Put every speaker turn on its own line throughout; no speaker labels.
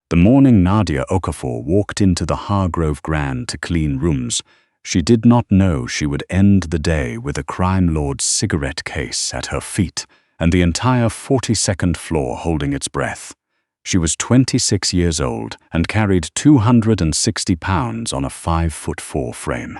The morning Nadia Okafor walked into the Hargrove Grand to clean rooms, she did not know she would end the day with a crime lord's cigarette case at her feet and the entire 42nd floor holding its breath. She was 26 years old and carried 260 pounds on a 5'4" frame.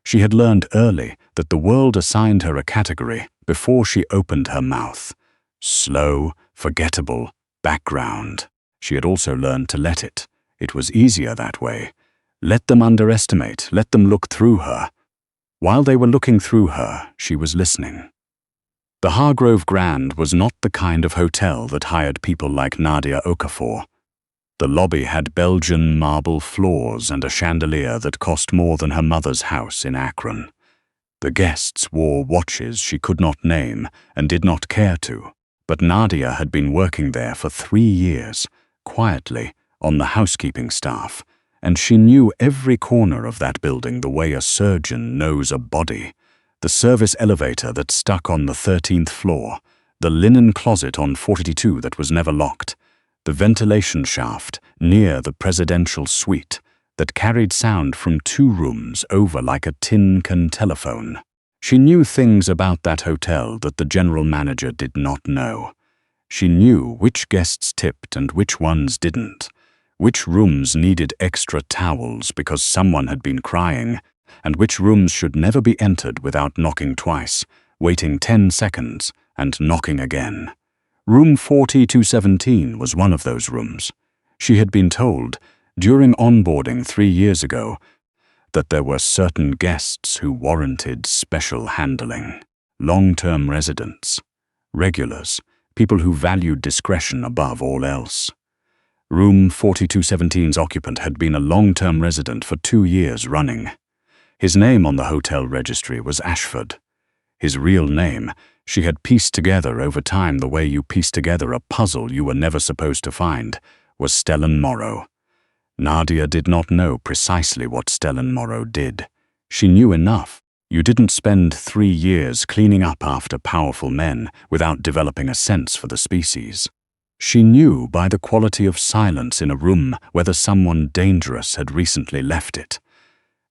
She had learned early that the world assigned her a category before she opened her mouth. Slow, forgettable, background. She had also learned to let it. It was easier that way. Let them underestimate, let them look through her. While they were looking through her, she was listening. The Hargrove Grand was not the kind of hotel that hired people like Nadia Okafor. The lobby had Belgian marble floors and a chandelier that cost more than her mother's house in Akron. The guests wore watches she could not name and did not care to, but Nadia had been working there for 3 years, quietly, on the housekeeping staff, and she knew every corner of that building the way a surgeon knows a body. The service elevator that stuck on the 13th floor, the linen closet on 42 that was never locked, the ventilation shaft near the presidential suite that carried sound from 2 rooms over like a tin can telephone. She knew things about that hotel that the general manager did not know. She knew which guests tipped and which ones didn't, which rooms needed extra towels because someone had been crying, and which rooms should never be entered without knocking twice, waiting 10 seconds, and knocking again. Room 4217 was one of those rooms. She had been told, during onboarding 3 years ago, that there were certain guests who warranted special handling. Long-term residents, regulars, people who valued discretion above all else. Room 4217's occupant had been a long-term resident for 2 years running. His name on the hotel registry was Ashford. His real name, she had pieced together over time the way you piece together a puzzle you were never supposed to find, was Stellan Morrow. Nadia did not know precisely what Stellan Morrow did. She knew enough. You didn't spend 3 years cleaning up after powerful men without developing a sense for the species. She knew by the quality of silence in a room whether someone dangerous had recently left it.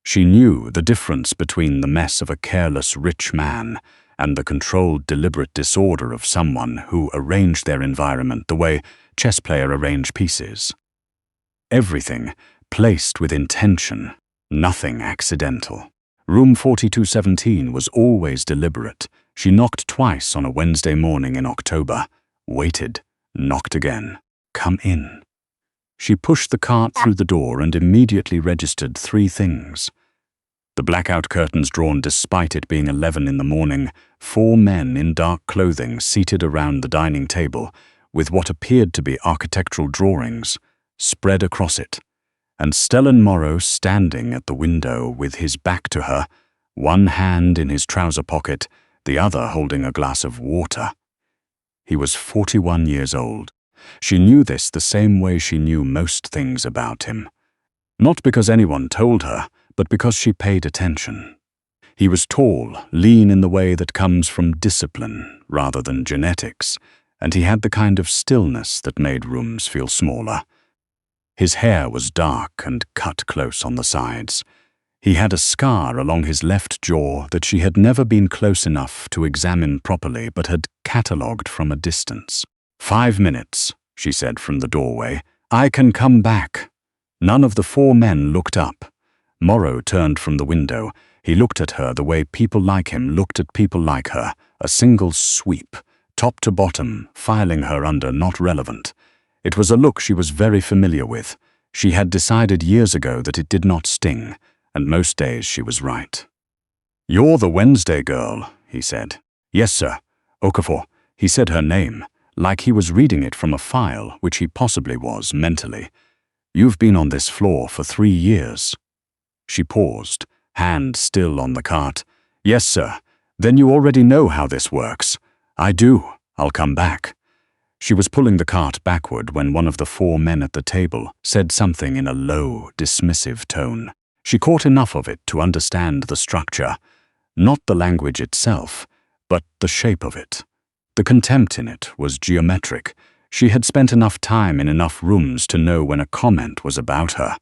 She knew the difference between the mess of a careless rich man and the controlled, deliberate disorder of someone who arranged their environment the way chess players arrange pieces. Everything placed with intention, nothing accidental. Room 4217 was always deliberate. She knocked twice on a Wednesday morning in October, waited, knocked again. Come in. She pushed the cart through the door and immediately registered 3 things. The blackout curtains drawn despite it being 11 in the morning, 4 men in dark clothing seated around the dining table with what appeared to be architectural drawings spread across it, and Stellan Morrow standing at the window with his back to her, one hand in his trouser pocket, the other holding a glass of water. He was 41 years old. She knew this the same way she knew most things about him. Not because anyone told her, but because she paid attention. He was tall, lean in the way that comes from discipline rather than genetics, and he had the kind of stillness that made rooms feel smaller. His hair was dark and cut close on the sides. He had a scar along his left jaw that she had never been close enough to examine properly but had catalogued from a distance. 5 minutes, she said from the doorway. I can come back. None of the 4 men looked up. Morrow turned from the window. He looked at her the way people like him looked at people like her, a single sweep, top to bottom, filing her under not relevant. It was a look she was very familiar with. She had decided years ago that it did not sting, and most days she was right. You're the Wednesday girl, he said. Yes, sir. Okafor. He said her name, like he was reading it from a file, which he possibly was mentally. You've been on this floor for 3 years. She paused, hand still on the cart. Yes, sir. Then you already know how this works. I do. I'll come back. She was pulling the cart backward when one of the 4 men at the table said something in a low, dismissive tone. She caught enough of it to understand the structure, not the language itself, but the shape of it. The contempt in it was geometric. She had spent enough time in enough rooms to know when a comment was about her.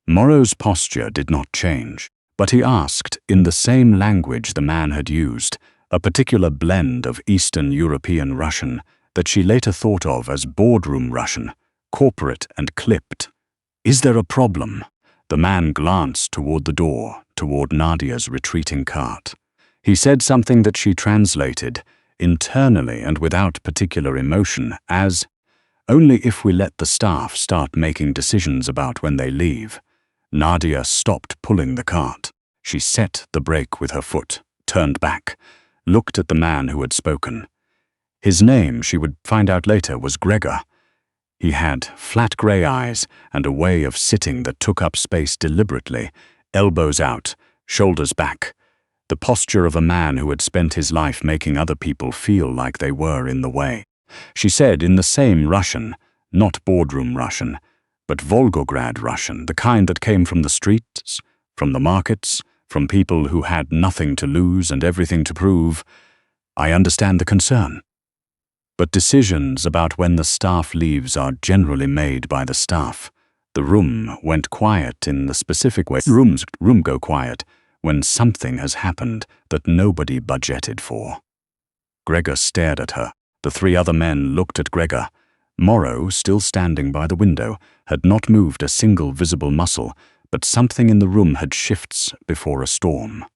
Morrow's posture did not change, but he asked, in the same language the man had used, a particular blend of Eastern European Russian that she later thought of as boardroom Russian, corporate and clipped. "Is there a problem?" The man glanced toward the door, toward Nadia's retreating cart. He said something that she translated, internally and without particular emotion, as, "Only if we let the staff start making decisions about when they leave." Nadia stopped pulling the cart. She set the brake with her foot, turned back, looked at the man who had spoken. His name, she would find out later, was Gregor. He had flat grey eyes and a way of sitting that took up space deliberately, elbows out, shoulders back, the posture of a man who had spent his life making other people feel like they were in the way. She said in the same Russian, not boardroom Russian, but Volgograd Russian, the kind that came from the streets, from the markets, from people who had nothing to lose and everything to prove, "I understand the concern. But decisions about when the staff leaves are generally made by the staff." The room went quiet in the specific way rooms go quiet when something has happened that nobody budgeted for. Gregor stared at her. The three other men looked at Gregor. Morrow, still standing by the window, had not moved a single visible muscle, but something in the room had shifts before a storm.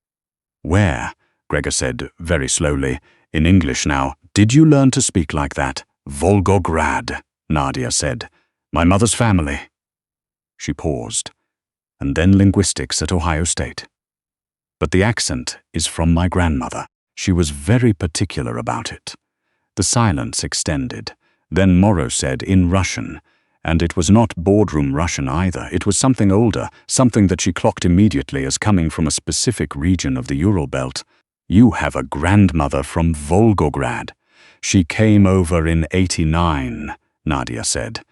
"Where?" Gregor said, very slowly, in English now. "Did you learn to speak like that?" "Volgograd," Nadia said. "My mother's family." She paused. "And then linguistics at Ohio State. But the accent is from my grandmother. She was very particular about it." The silence extended. Then Morrow said in Russian, and it was not boardroom Russian either. It was something older, something that she clocked immediately as coming from a specific region of the Ural belt. "You have a grandmother from Volgograd. She came over in '89, Nadia said,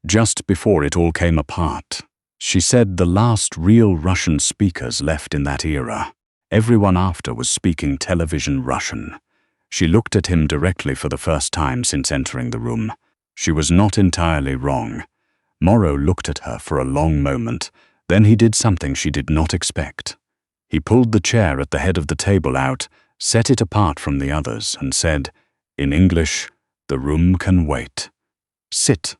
just before it all came apart. She said the last real Russian speakers left in that era. Everyone after was speaking television Russian." She looked at him directly for the first time since entering the room. She was not entirely wrong. Morrow looked at her for a long moment, then he did something she did not expect. He pulled the chair at the head of the table out, set it apart from the others, and said, in English, "The room can wait. Sit."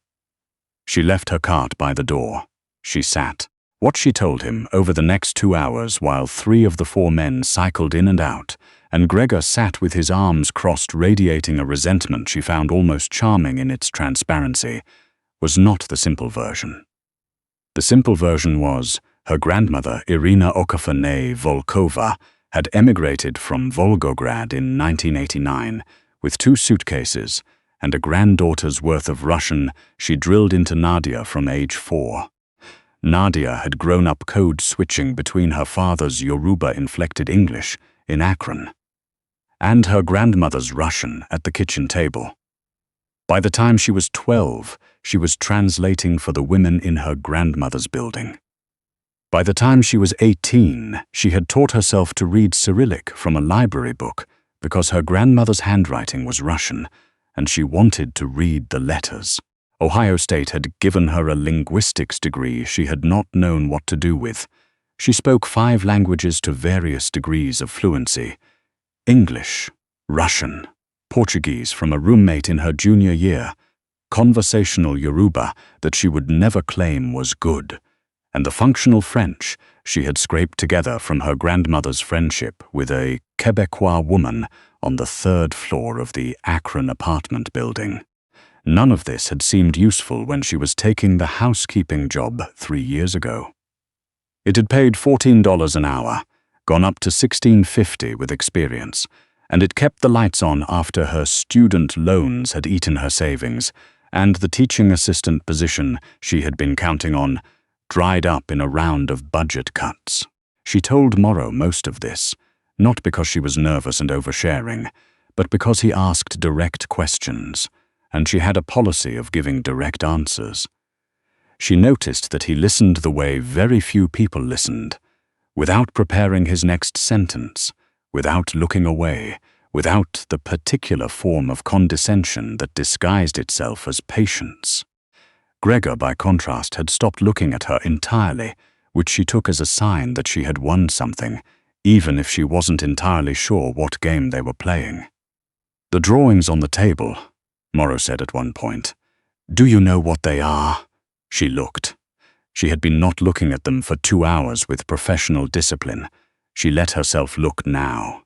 She left her cart by the door. She sat. What she told him over the next 2 hours while 3 of the 4 men cycled in and out, and Gregor sat with his arms crossed radiating a resentment she found almost charming in its transparency, was not the simple version. The simple version was, her grandmother, Nadia Okafor Volkova, had emigrated from Volgograd in 1989 with 2 suitcases and a granddaughter's worth of Russian she drilled into Nadia from age 4. Nadia had grown up code switching between her father's Yoruba-inflected English in Akron and her grandmother's Russian at the kitchen table. By the time she was 12, she was translating for the women in her grandmother's building. By the time she was 18, she had taught herself to read Cyrillic from a library book because her grandmother's handwriting was Russian, and she wanted to read the letters. Ohio State had given her a linguistics degree she had not known what to do with. She spoke 5 languages to various degrees of fluency: English, Russian, Portuguese from a roommate in her junior year, conversational Yoruba that she would never claim was good, and the functional French she had scraped together from her grandmother's friendship with a Quebecois woman on the 3rd floor of the Akron apartment building. None of this had seemed useful when she was taking the housekeeping job 3 years ago. It had paid $14 an hour, gone up to $16.50 with experience, and it kept the lights on after her student loans had eaten her savings, and the teaching assistant position she had been counting on dried up in a round of budget cuts. She told Morrow most of this, not because she was nervous and oversharing, but because he asked direct questions, and she had a policy of giving direct answers. She noticed that he listened the way very few people listened, without preparing his next sentence, without looking away, without the particular form of condescension that disguised itself as patience. Gregor, by contrast, had stopped looking at her entirely, which she took as a sign that she had won something, even if she wasn't entirely sure what game they were playing. "The drawings on the table," Morrow said at one point. "Do you know what they are?" She looked. She had been not looking at them for 2 hours with professional discipline. She let herself look now.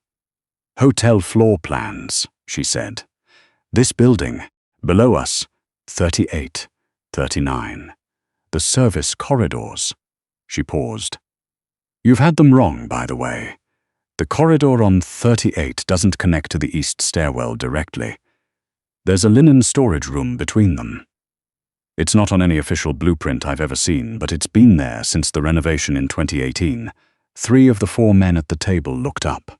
"Hotel floor plans," she said. "This building, below us, 38, 39. The service corridors." She paused. "You've had them wrong, by the way. The corridor on 38 doesn't connect to the east stairwell directly. There's a linen storage room between them. It's not on any official blueprint I've ever seen, but it's been there since the renovation in 2018. 3 of the 4 men at the table looked up.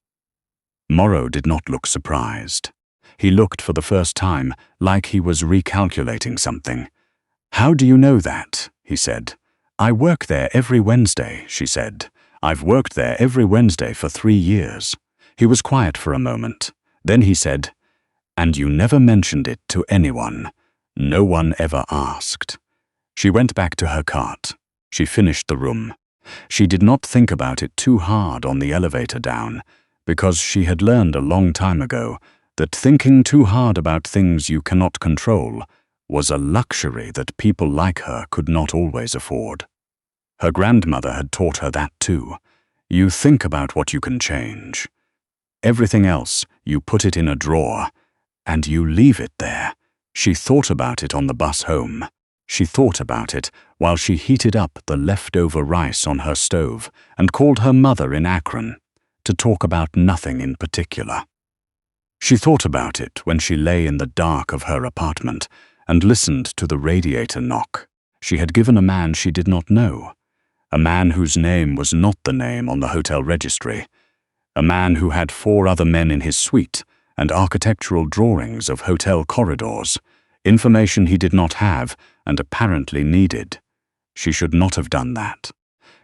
Morrow did not look surprised. He looked for the first time like he was recalculating something. "How do you know that?" he said. "I work there every Wednesday," she said. "I've worked there every Wednesday for 3 years. He was quiet for a moment. Then he said, "And you never mentioned it to anyone. No one ever asked." She went back to her cart. She finished the room. She did not think about it too hard on the elevator down, because she had learned a long time ago that thinking too hard about things you cannot control was a luxury that people like her could not always afford. Her grandmother had taught her that too. You think about what you can change. Everything else, you put it in a drawer, and you leave it there. She thought about it on the bus home. She thought about it while she heated up the leftover rice on her stove and called her mother in Akron to talk about nothing in particular. She thought about it when she lay in the dark of her apartment and listened to the radiator knock. She had given a man she did not know, a man whose name was not the name on the hotel registry, a man who had 4 other men in his suite and architectural drawings of hotel corridors, information he did not have and apparently needed. She should not have done that.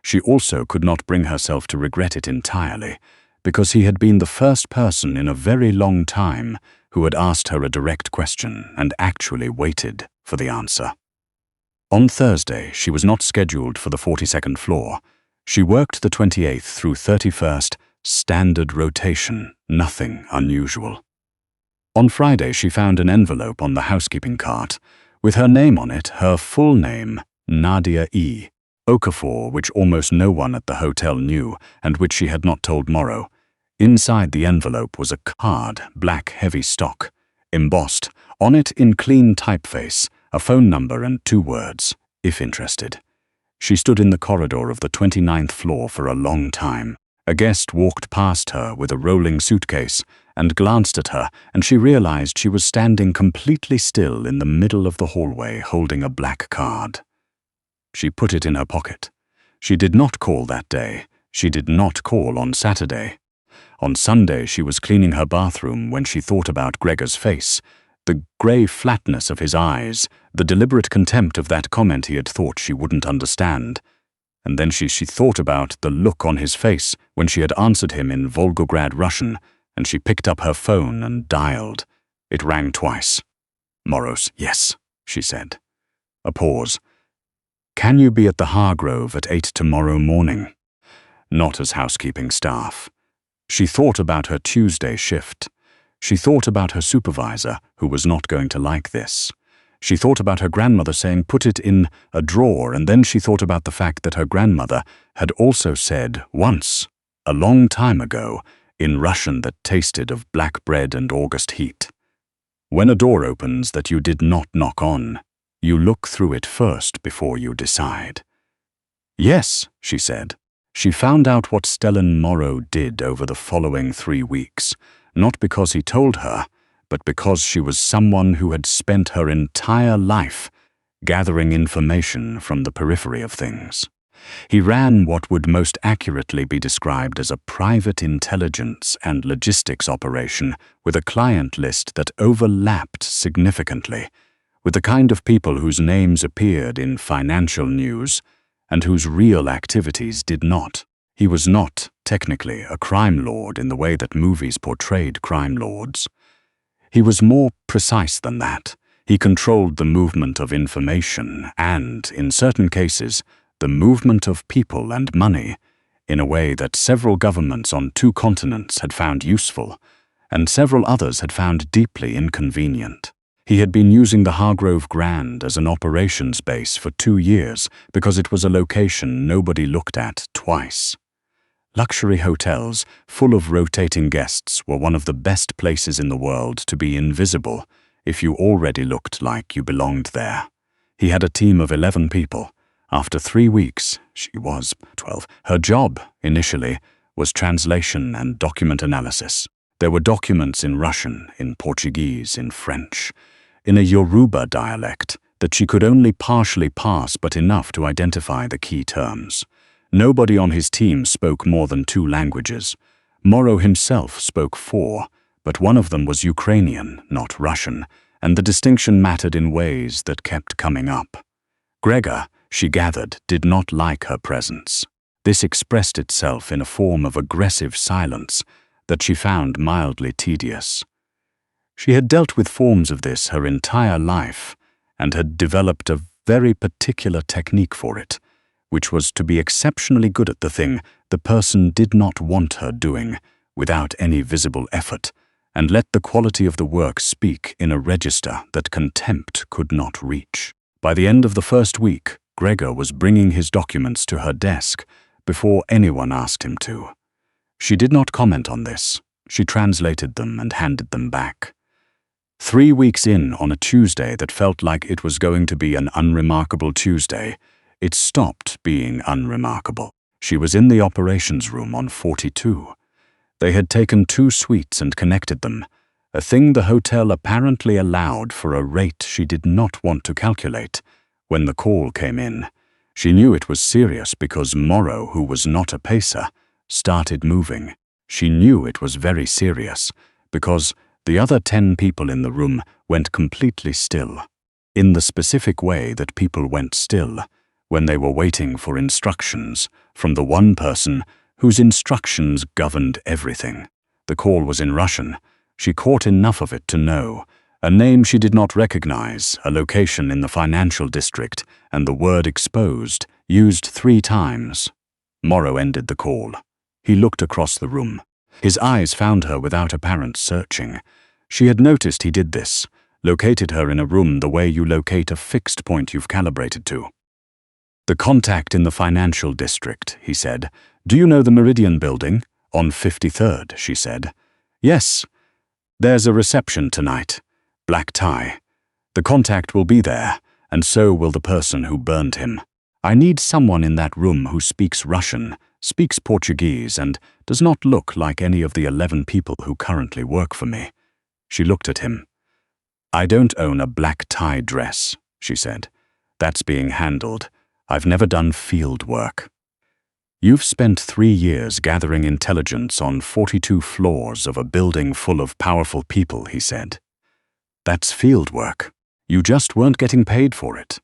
She also could not bring herself to regret it entirely, because he had been the first person in a very long time who had asked her a direct question and actually waited for the answer. On Thursday, she was not scheduled for the 42nd floor. She worked the 28th through 31st, standard rotation, nothing unusual. On Friday, she found an envelope on the housekeeping cart, with her name on it, her full name, Nadia Okafor, which almost no one at the hotel knew and which she had not told Morrow. Inside the envelope was a card, black heavy stock, embossed, on it in clean typeface, a phone number and 2 words, "if interested." She stood in the corridor of the 29th floor for a long time. A guest walked past her with a rolling suitcase and glanced at her, and she realized she was standing completely still in the middle of the hallway holding a black card. She put it in her pocket. She did not call that day. She did not call on Saturday. On Sunday, she was cleaning her bathroom when she thought about Gregor's face, the grey flatness of his eyes, the deliberate contempt of that comment he had thought she wouldn't understand. And then she thought about the look on his face when she had answered him in Volgograd Russian, and she picked up her phone and dialed. It rang twice. "Morrow's, yes," she said. A pause. "Can you be at the Hargrove at 8 tomorrow morning?" Not as housekeeping staff. She thought about her Tuesday shift. She thought about her supervisor, who was not going to like this. She thought about her grandmother saying put it in a drawer, and then she thought about the fact that her grandmother had also said once, a long time ago, in Russian that tasted of black bread and August heat, "When a door opens that you did not knock on, you look through it first before you decide." "Yes," she said. She found out what Stellan Morrow did over the following 3 weeks, not because he told her, but because she was someone who had spent her entire life gathering information from the periphery of things. He ran what would most accurately be described as a private intelligence and logistics operation with a client list that overlapped significantly, with the kind of people whose names appeared in financial news and whose real activities did not. He was not, technically, a crime lord in the way that movies portrayed crime lords. He was more precise than that. He controlled the movement of information and, in certain cases, the movement of people and money in a way that several governments on 2 continents had found useful, and several others had found deeply inconvenient. He had been using the Hargrove Grand as an operations base for 2 years because it was a location nobody looked at twice. Luxury hotels full of rotating guests were one of the best places in the world to be invisible if you already looked like you belonged there. He had a team of 11 people. After 3 weeks, she was 12. Her job, initially, was translation and document analysis. There were documents in Russian, in Portuguese, in French, in a Yoruba dialect that she could only partially parse but enough to identify the key terms. Nobody on his team spoke more than 2 languages. Morrow himself spoke 4, but one of them was Ukrainian, not Russian, and the distinction mattered in ways that kept coming up. Gregor, she gathered, did not like her presence. This expressed itself in a form of aggressive silence that she found mildly tedious. She had dealt with forms of this her entire life and had developed a very particular technique for it, which was to be exceptionally good at the thing the person did not want her doing without any visible effort, and let the quality of the work speak in a register that contempt could not reach. By the end of the first week, Gregor was bringing his documents to her desk before anyone asked him to. She did not comment on this. She translated them and handed them back. 3 weeks in, on a Tuesday that felt like it was going to be an unremarkable Tuesday, it stopped being unremarkable. She was in the operations room on 42. They had taken 2 suites and connected them, a thing the hotel apparently allowed for a rate she did not want to calculate. When the call came in, she knew it was serious because Morrow, who was not a pacer, started moving. She knew it was very serious because the other 10 people in the room went completely still, in the specific way that people went still when they were waiting for instructions from the one person whose instructions governed everything. The call was in Russian. She caught enough of it to know a name she did not recognize, a location in the financial district, and the word exposed, used 3 times. Morrow ended the call. He looked across the room. His eyes found her without apparent searching. She had noticed he did this, located her in a room the way you locate a fixed point you've calibrated to. "The contact in the financial district," he said. "Do you know the Meridian building? On 53rd, she said. "Yes. There's a reception tonight. Black tie. The contact will be there, and so will the person who burned him. I need someone in that room who speaks Russian, speaks Portuguese, and does not look like any of the 11 people who currently work for me." She looked at him. "I don't own a black tie dress," she said. "That's being handled. I've never done field work." "You've spent 3 years gathering intelligence on 42 floors of a building full of powerful people," he said. "That's field work. You just weren't getting paid for it."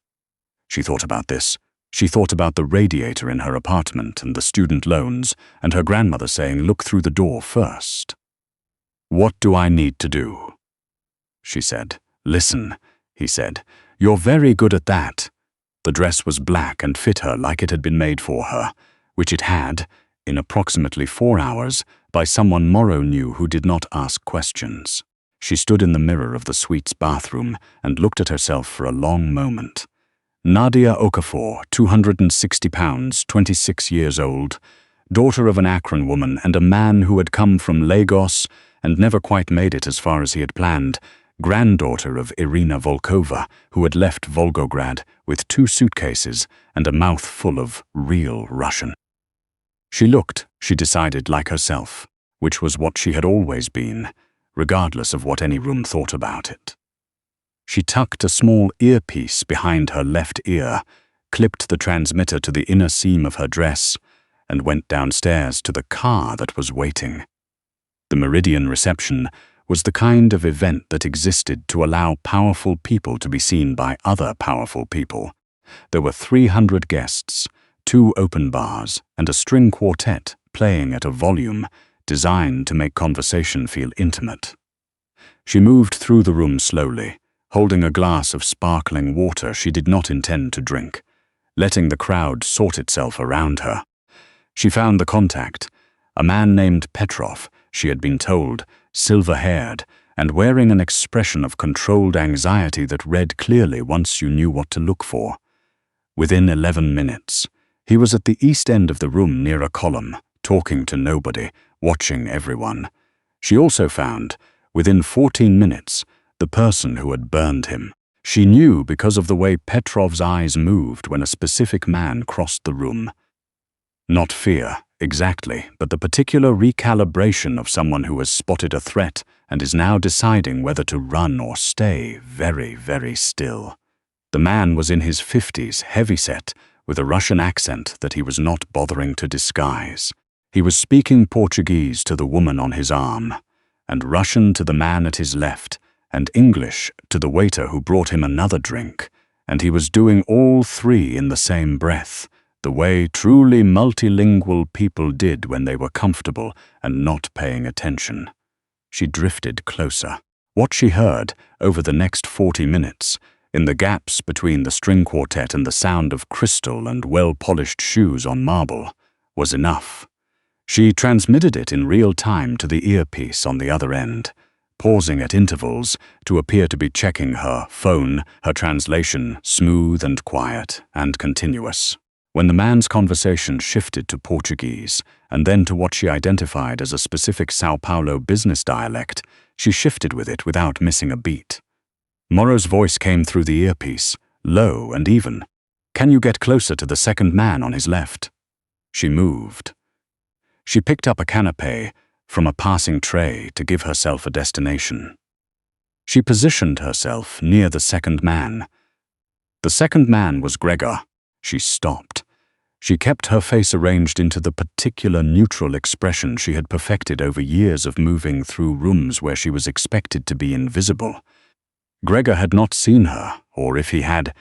She thought about this. She thought about the radiator in her apartment and the student loans, and her grandmother saying, "Look through the door first." "What do I need to do?" She said. "Listen," he said. "You're very good at that." The dress was black and fit her like it had been made for her, which it had, in approximately 4 hours, by someone Morrow knew who did not ask questions. She stood in the mirror of the suite's bathroom and looked at herself for a long moment. Nadia Okafor, 260 pounds, 26 years old, daughter of an Akron woman and a man who had come from Lagos and never quite made it as far as he had planned, granddaughter of Irina Volkova, who had left Volgograd with 2 suitcases and a mouth full of real Russian. She looked, she decided, like herself, which was what she had always been, regardless of what any room thought about it. She tucked a small earpiece behind her left ear, clipped the transmitter to the inner seam of her dress, and went downstairs to the car that was waiting. The Meridian reception was the kind of event that existed to allow powerful people to be seen by other powerful people. There were 300 guests, 2 open bars, and a string quartet playing at a volume designed to make conversation feel intimate. She moved through the room slowly, holding a glass of sparkling water she did not intend to drink, letting the crowd sort itself around her. She found the contact, a man named Petrov, she had been told, silver-haired, and wearing an expression of controlled anxiety that read clearly once you knew what to look for. Within 11 minutes, he was at the east end of the room near a column, talking to nobody, watching everyone. She also found, within 14 minutes, the person who had burned him. She knew because of the way Petrov's eyes moved when a specific man crossed the room. Not fear, exactly, but the particular recalibration of someone who has spotted a threat and is now deciding whether to run or stay very, very still. The man was in his 50s, heavyset, with a Russian accent that he was not bothering to disguise. He was speaking Portuguese to the woman on his arm, and Russian to the man at his left, and English to the waiter who brought him another drink, and he was doing all 3 in the same breath, the way truly multilingual people did when they were comfortable and not paying attention. She drifted closer. What she heard, over the next 40 minutes, in the gaps between the string quartet and the sound of crystal and well-polished shoes on marble, was enough. She transmitted it in real time to the earpiece on the other end, pausing at intervals to appear to be checking her phone, her translation smooth and quiet and continuous. When the man's conversation shifted to Portuguese, and then to what she identified as a specific São Paulo business dialect, she shifted with it without missing a beat. Morrow's voice came through the earpiece, low and even. "Can you get closer to the second man on his left?" She moved. She picked up a canapé from a passing tray to give herself a destination. She positioned herself near the second man. The second man was Gregor. She stopped. She kept her face arranged into the particular neutral expression she had perfected over years of moving through rooms where she was expected to be invisible. Gregor had not seen her, or if he had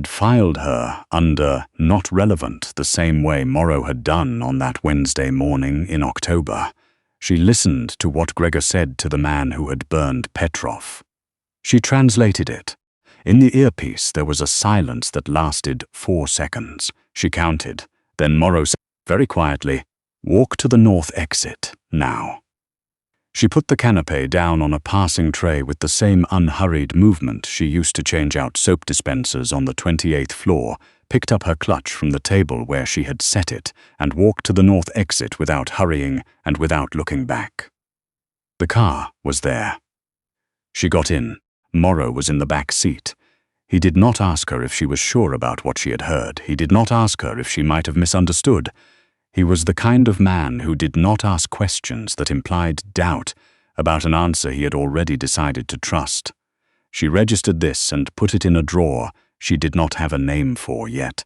filed her under not relevant the same way Morrow had done on that Wednesday morning in October. She listened to what Gregor said to the man who had burned Petrov. She translated it. In the earpiece there was a silence that lasted 4 seconds. She counted. Then Morrow said very quietly, "Walk to the north exit, now." She put the canapé down on a passing tray with the same unhurried movement she used to change out soap dispensers on the 28th floor, picked up her clutch from the table where she had set it, and walked to the north exit without hurrying and without looking back. The car was there. She got in. Morrow was in the back seat. He did not ask her if she was sure about what she had heard. He did not ask her if she might have misunderstood. He was the kind of man who did not ask questions that implied doubt about an answer he had already decided to trust. She registered this and put it in a drawer she did not have a name for yet.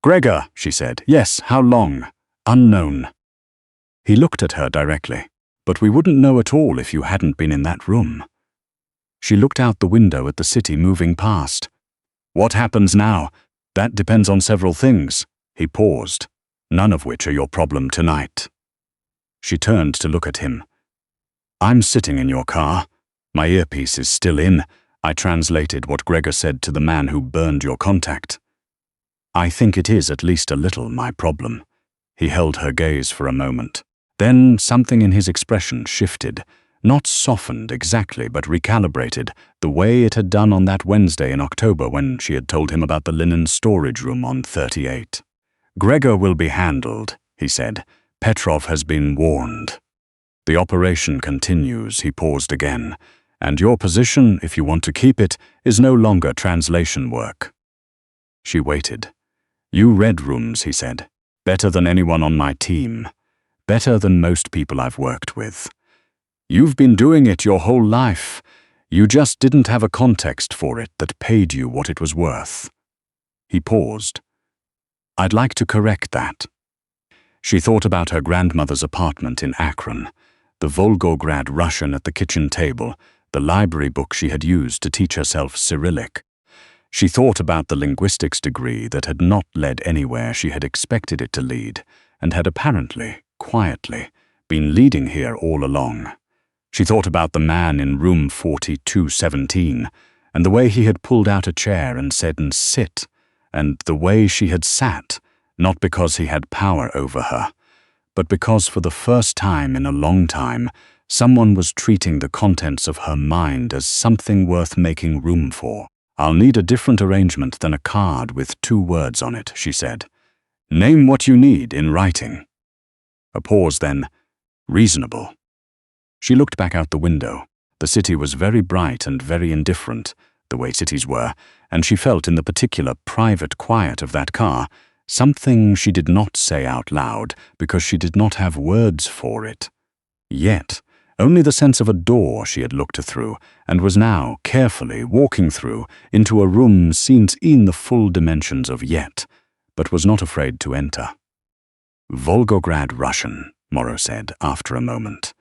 "Gregor," she said. "Yes, how long?" "Unknown." He looked at her directly. "But we wouldn't know at all if you hadn't been in that room." She looked out the window at the city moving past. "What happens now? That depends on several things." He paused. "None of which are your problem tonight." She turned to look at him. "I'm sitting in your car. My earpiece is still in." I translated what Gregor said to the man who burned your contact. "I think it is at least a little my problem." He held her gaze for a moment. Then something in his expression shifted, not softened exactly, but recalibrated, the way it had done on that Wednesday in October when she had told him about the linen storage room on 38. "Gregor will be handled," he said. "Petrov has been warned. The operation continues." He paused again. "And your position, if you want to keep it, is no longer translation work." She waited. "You read rooms," he said. "Better than anyone on my team. Better than most people I've worked with. You've been doing it your whole life. You just didn't have a context for it that paid you what it was worth." He paused. "I'd like to correct that." She thought about her grandmother's apartment in Akron, the Volgograd Russian at the kitchen table, the library book she had used to teach herself Cyrillic. She thought about the linguistics degree that had not led anywhere she had expected it to lead, and had apparently, quietly, been leading here all along. She thought about the man in room 4217, and the way he had pulled out a chair and said, "Sit," and the way she had sat, not because he had power over her, but because for the first time in a long time, someone was treating the contents of her mind as something worth making room for. "I'll need a different arrangement than a card with 2 words on it," she said. "Name what you need in writing." A pause, then, "Reasonable." She looked back out the window. The city was very bright and very indifferent, the way cities were, and she felt in the particular private quiet of that car something she did not say out loud because she did not have words for it. Yet, only the sense of a door she had looked through, and was now carefully walking through into a room seen in the full dimensions of yet, but was not afraid to enter. "Volgograd Russian," Morrow said after a moment.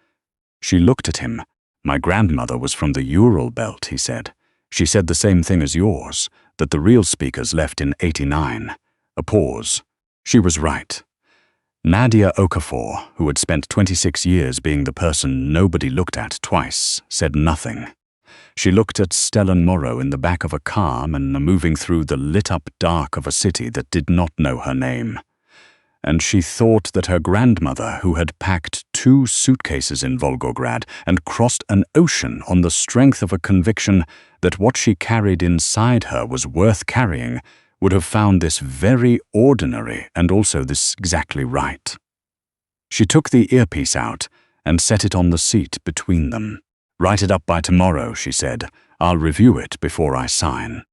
She looked at him. "My grandmother was from the Ural belt," he said. "She said the same thing as yours, that the real speakers left in 89. A pause. She was right. Nadia Okafor, who had spent 26 years being the person nobody looked at twice, said nothing. She looked at Stellan Morrow in the back of a car and moving through the lit-up dark of a city that did not know her name. And she thought that her grandmother, who had packed 2 suitcases in Volgograd and crossed an ocean on the strength of a conviction that what she carried inside her was worth carrying, would have found this very ordinary and also this exactly right. She took the earpiece out and set it on the seat between them. "Write it up by tomorrow," she said. "I'll review it before I sign."